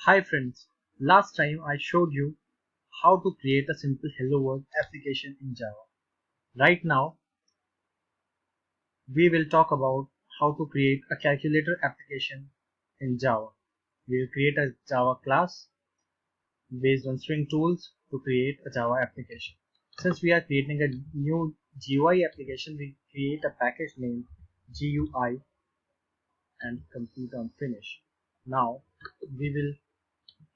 Hi friends, last time I showed you how to create a simple Hello World application in Java. Right now we will talk about how to create a calculator application in Java. We will create a Java class based on string tools to create a Java application. Since we are creating a new GUI application, we create a package named GUI and complete on finish. Now we will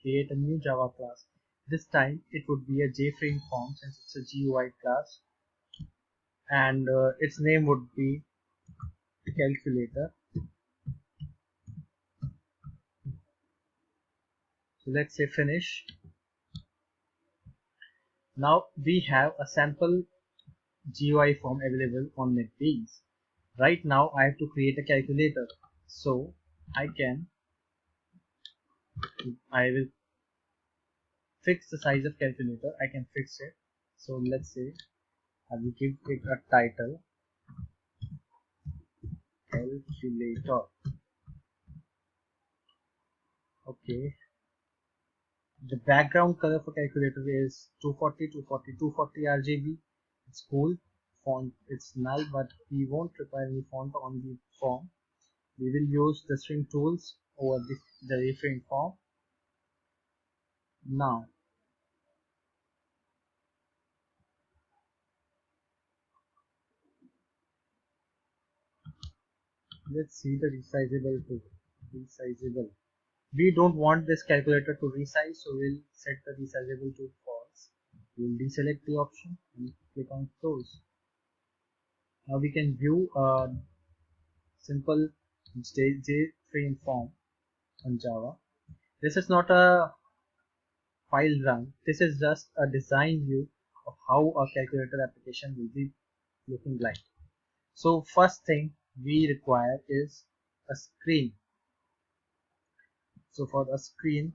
create a new Java class. This time it would be a JFrame form since it's a GUI class, and its name would be calculator. So let's say finish. Now we have a sample GUI form available on NetBeans. Right now I have to create a calculator, so I will fix the size of calculator. I can fix it. So let's say I will give it a title calculator. Okay, the background color for calculator is 240 240 240 RGB. It's cool. Font it's null, but we won't require any font on the form. We will use the string tools over the reframe form. Now let's see the resizable tool. Resizable. We don't want this calculator to resize, so we'll set the resizable to false. We'll deselect the option and click on close. Now we can view a simple JFrame form on Java. This is not a file run. This is just a design view of how a calculator application will be looking like. So first thing we require is a screen. So for the screen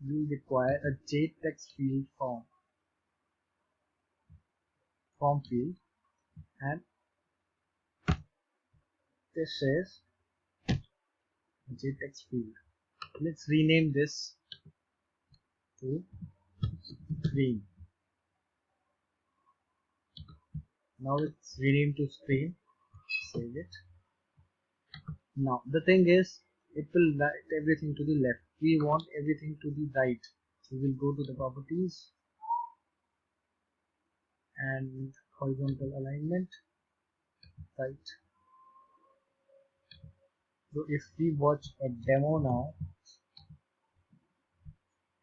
we require a JText field form field, and this is JText field. Let's rename this to screen. Now it's renamed to screen. Save it. Now the thing is, it will write everything to the left. We want everything to the right. So we'll go to the properties and horizontal alignment, right. So if we watch a demo now,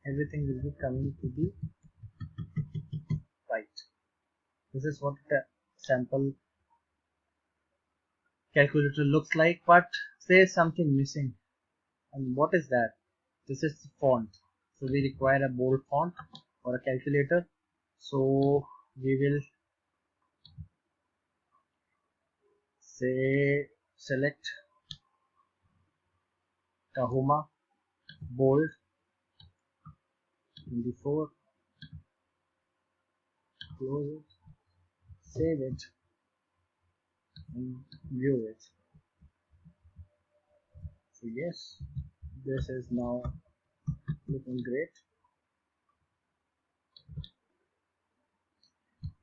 everything will be coming to the right. This is what the sample calculator looks like, but there's something missing. And what is that? This is the font. So we require a bold font for a calculator. So we will say select Tahoma bold 24, close it, save it, and view it. So yes, this is now looking great.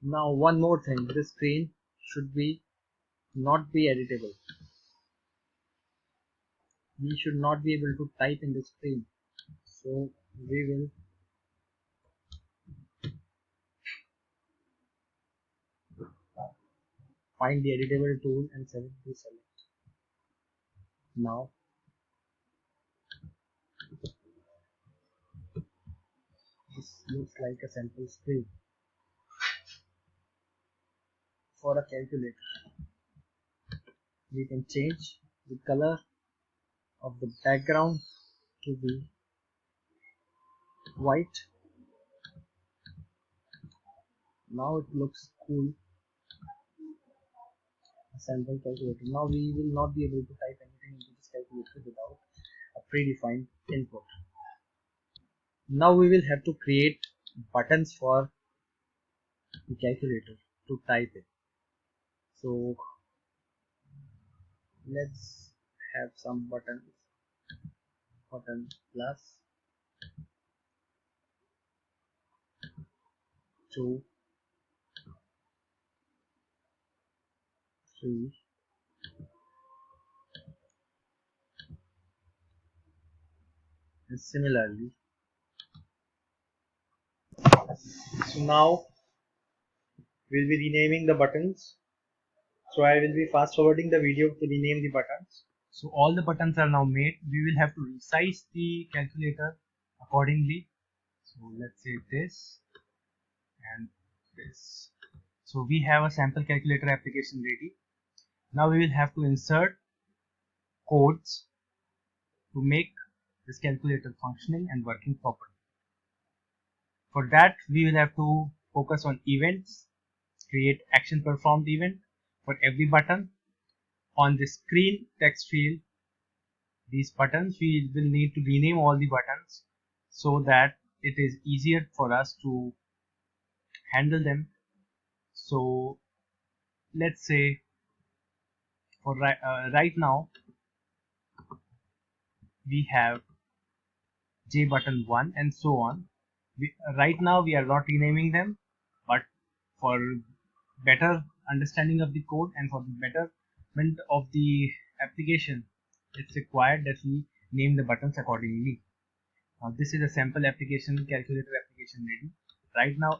Now one more thing, this screen should be not be editable. We should not be able to type in the screen. So we will find the editable tool and select the select. Now this looks like a sample screen for a calculator. We can change the color of the background to be white. Now it looks cool. A sample calculator. Now we will not be able to type anything into this calculator without a predefined input. Now we will have to create buttons for the calculator to type it. So let's have some buttons. button plus 2 3 and similarly. So now we'll be renaming the buttons. So I will be fast forwarding the video to rename the buttons. So all the buttons are now made. We will have to resize the calculator accordingly. So let's say this and this. So we have a sample calculator application ready. Now we will have to insert codes to make this calculator functioning and working properly. For that we will have to focus on events, create action performed event for every button. On the screen text field, these buttons, we will need to rename all the buttons so that it is easier for us to handle them. So let's say for right now we have J button 1 and so on. Right now we are not renaming them, but for better understanding of the code and for the betterment of the application, it's required that we name the buttons accordingly. Now this is a sample application, calculator application ready. Right now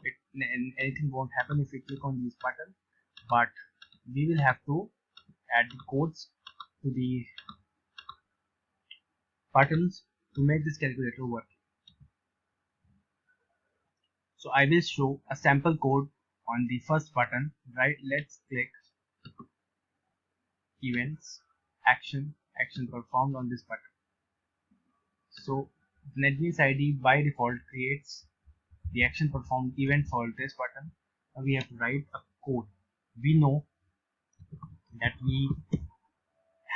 anything won't happen if we click on these buttons, but we will have to add the codes to the buttons to make this calculator work. So I will show a sample code on the first button. Right, let's click events, action performed on this button. So NetBeans ID by default creates the action performed event for this button. Now we have to write a code. We know that we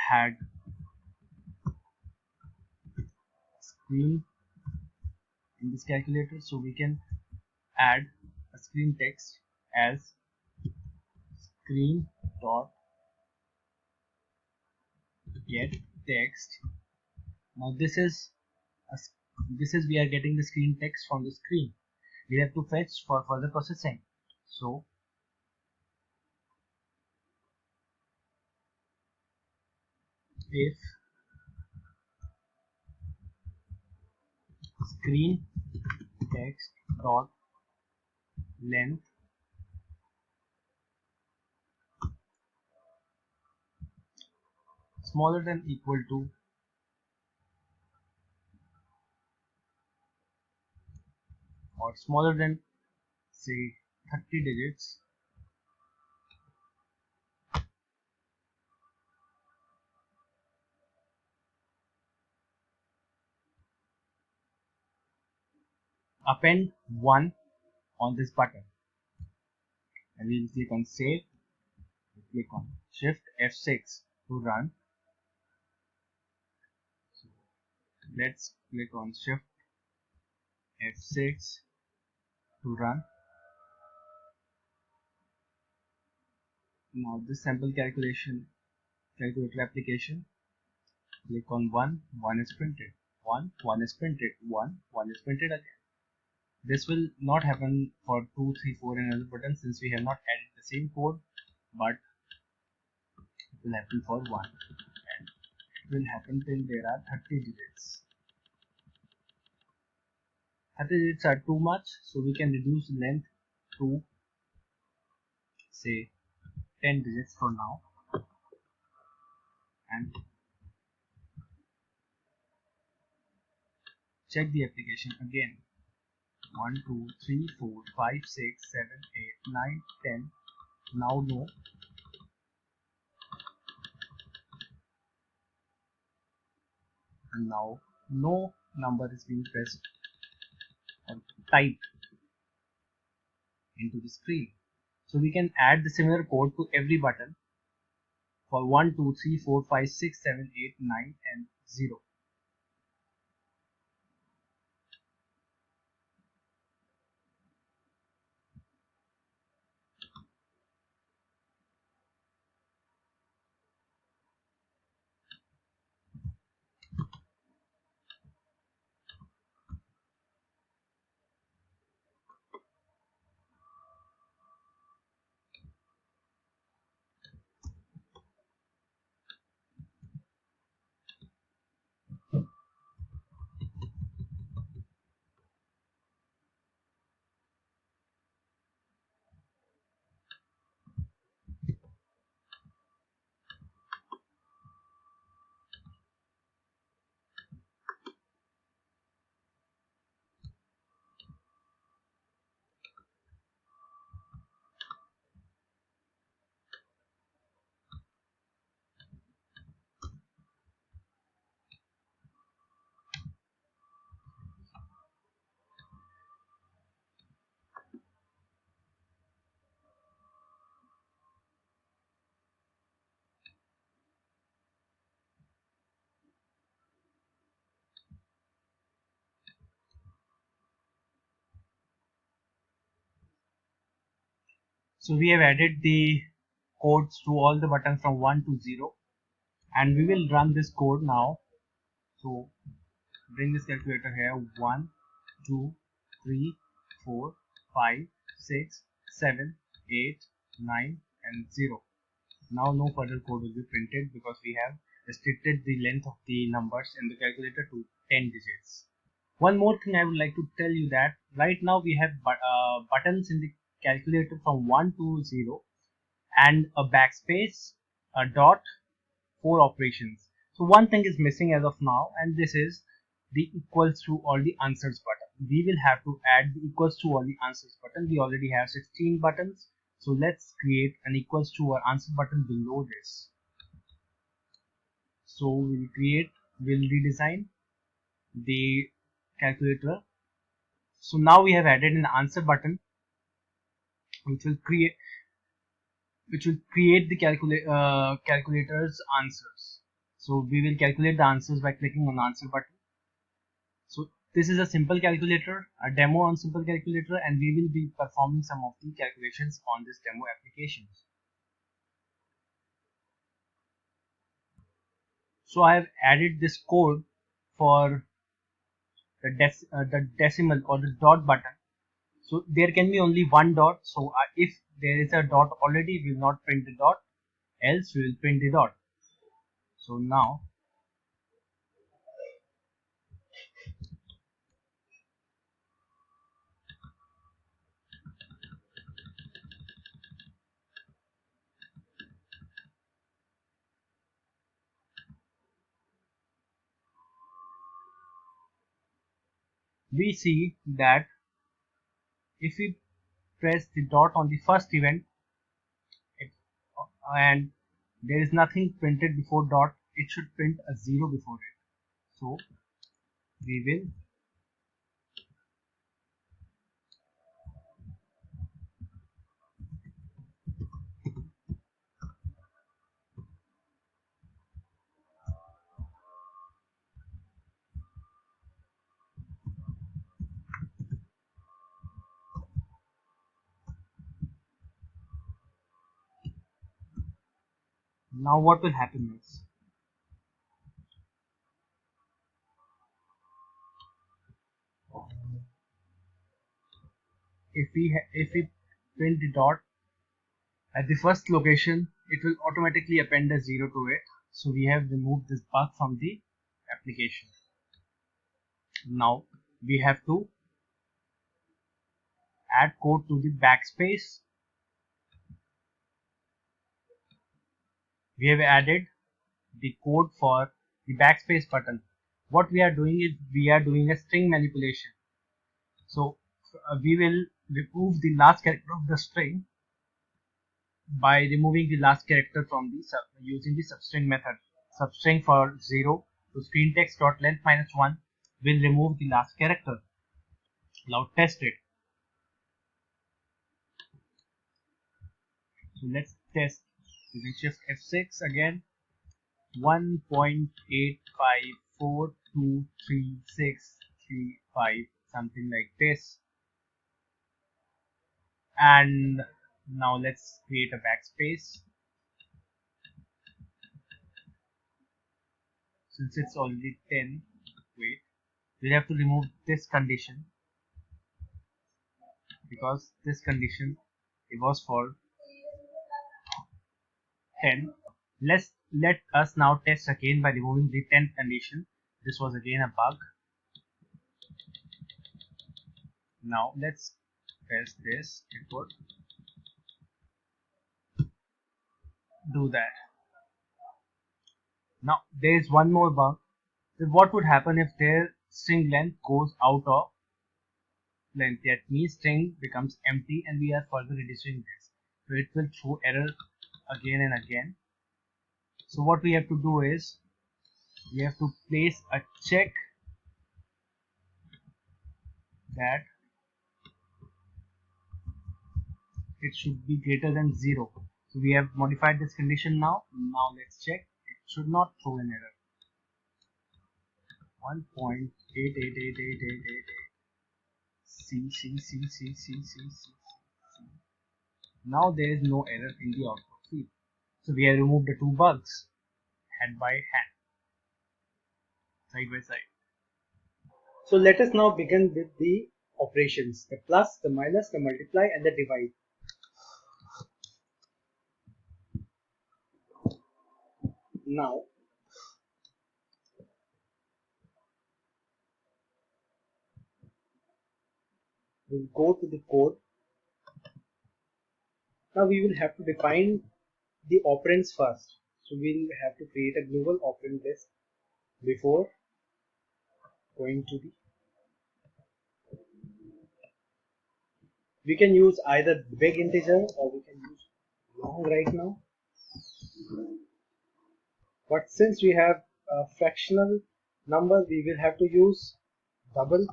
had screen in this calculator, so we can add a screen text as screen dot get text. Now this is we are getting the screen text from the screen. We have to fetch for further processing. So if screen text dot length smaller than equal to or smaller than say 30 digits, append 1 on this button, and we will click on save. Click on shift F6 to run. So let's click on shift F6 to run. Now this sample calculator application, click on 1 is printed, 1 is printed, 1 is printed again. This will not happen for 2, 3, 4 and other buttons since we have not added the same code, but it will happen for 1 and it will happen till there are 30 digits. 30 digits are too much, so we can reduce length to say 10 digits for now, and check the application again. 1 2 3 4 5 6 7 8 9 10. Now no, and now no number is being pressed or typed into the screen. So we can add the similar code to every button for 1 2 3 4 5 6 7 8 9 and 0. So we have added the codes to all the buttons from 1 to 0, and we will run this code now. So bring this calculator here: 1, 2, 3, 4, 5, 6, 7, 8, 9, and 0. Now no further code will be printed because we have restricted the length of the numbers in the calculator to 10 digits. One more thing I would like to tell you that right now we have buttons in the calculator from 1 to 0 and a backspace, a dot, 4 operations. So one thing is missing as of now, and this is the equals to all the answers button. We will have to add the equals to all the answers button. We already have 16 buttons. So let's create an equals to or answer button below this. So we'll redesign the calculator. So now we have added an answer button which will create the calculator's answers. So we will calculate the answers by clicking on answer button. So this is a simple calculator, a demo on simple calculator, and we will be performing some of the calculations on this demo application. So I have added this code for the decimal or the dot button. So there can be only one dot. So if there is a dot already, we will not print the dot, else we will print the dot. So now we see that if we press the dot on the first event it, and there is nothing printed before dot, it should print a 0 before it. So we will now what will happen is if we print the dot at the first location, it will automatically append a 0 to it. So we have removed this bug from the application. Now we have to add code to the backspace. We have added the code for the backspace button. What we are doing is we are doing a string manipulation. So we will remove the last character of the string by removing the last character from the using the substring method. Substring for 0 to screen text dot length minus 1 will remove the last character. Now test it. So let's test using shift F6 again. 1.85423635, something like this. And now let's create a backspace. Since it's already 10, wait, we'll have to remove this condition because this condition it was for 10. Let us now test again by removing the 10th condition. This was again a bug. Now let's test this. It would do that. Now there is one more bug. What would happen if their string length goes out of length? That means string becomes empty and we are further reducing this. So it will throw error again and again. So what we have to do is we have to place a check that it should be greater than 0. So we have modified this condition now. Now let's check. It should not throw an error. 1.888888. C. Now there is no error in the output field. So we have removed the two bugs hand by hand, side by side. So let us now begin with the operations, the plus, the minus, the multiply and the divide. Now we'll go to the code. Now we will have to define the operands first. So we'll have to create a global operand list before going to the. We can use either big integer or we can use long right now. But since we have a fractional number, we will have to use double.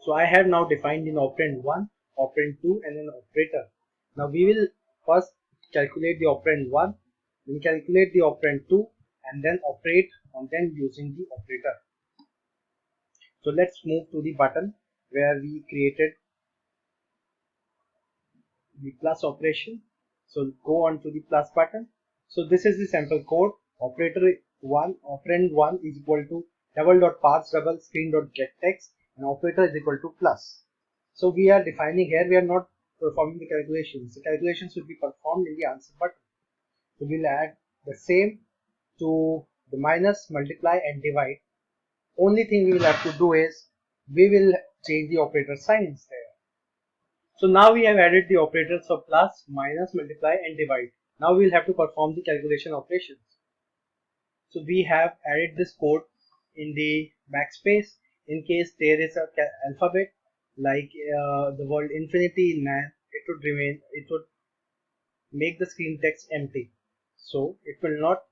So I have now defined an operand 1, operand 2 and an operator. Now we will first calculate the operand 1, then calculate the operand 2 and then operate on them using the operator. So let's move to the button where we created the plus operation. So go on to the plus button. So this is the sample code. Operator 1, operand 1 is equal to double dot parse double screen dot get text and operator is equal to plus. So we are defining here, we are not performing the calculations. The calculations will be performed in the answer button. So we'll add the same to the minus, multiply and divide. Only thing we will have to do is we will change the operator signs there. So now we have added the operators of plus, minus, multiply and divide. Now we will have to perform the calculation operations. So we have added this code in the backspace in case there is a alphabet like the word infinity in math, it would make the screen text empty. So it will not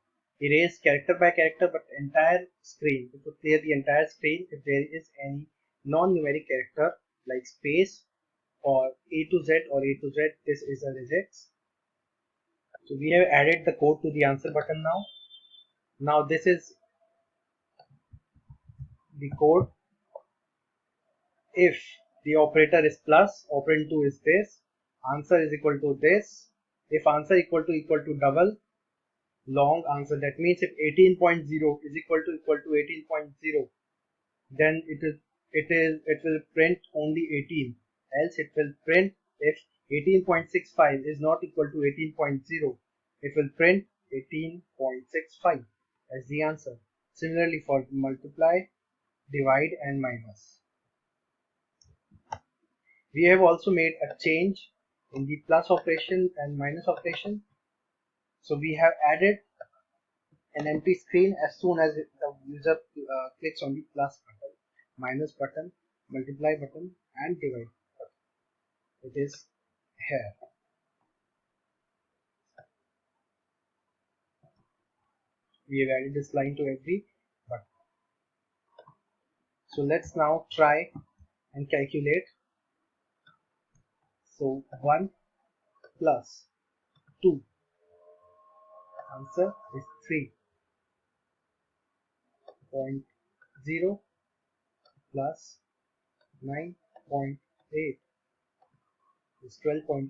erase character by character but entire screen. It will clear the entire screen if there is any non-numeric character like space or A to Z or A to Z. This is a regex. So we have added the code to the answer button now. Now this is the code. If the operator is plus, operand 2 is this, answer is equal to this. If answer equal to double, long answer, that means if 18.0 is equal to 18.0, then it will print only 18, else it will print. If 18.65 is not equal to 18.0, it will print 18.65 as the answer. Similarly for multiply, divide and minus. We have also made a change in the plus operation and minus operation. So we have added an empty screen as soon as the user clicks on the plus button, minus button, multiply button and divide button. It is here. We have added this line to every button. So let's now try and calculate. So 1 plus 2, answer is 3.0 plus 9.8 is 12.8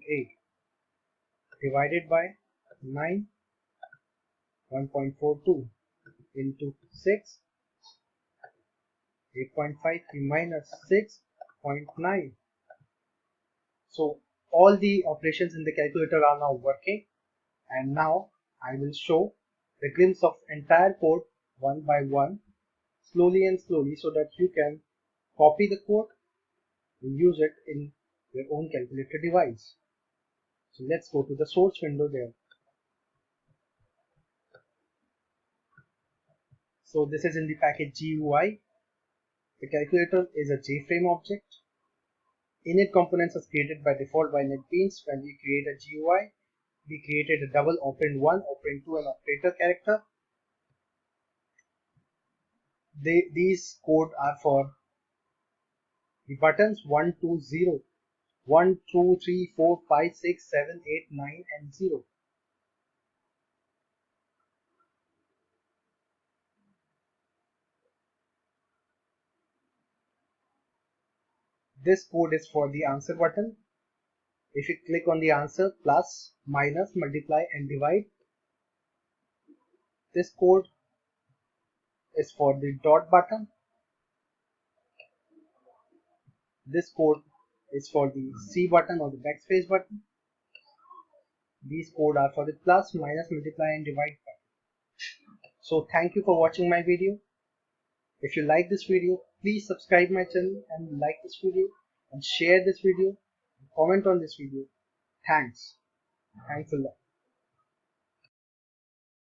divided by 9, 1.42 into 6, 8.53 minus 6.9. So all the operations in the calculator are now working, and now I will show the glimpse of entire code one by one, slowly and slowly, so that you can copy the code and use it in your own calculator device. So let's go to the source window there. So this is in the package GUI. The calculator is a JFrame object. Init components is created by default by NetBeans. When we create a GUI, we created a double operand 1, operand 2 and operator character. These code are for the buttons 1, 2, 0, 1, 2, 3, 4, 5, 6, 7, 8, 9 and 0. This code is for the answer button. If you click on the answer, plus, minus, multiply and divide. This code is for the dot button. This code is for the C button or the backspace button. These codes are for the plus, minus, multiply and divide button. So thank you for watching my video. If you like this video, please subscribe my channel and like this video and share this video and comment on this video. Thanks. Thanks a lot.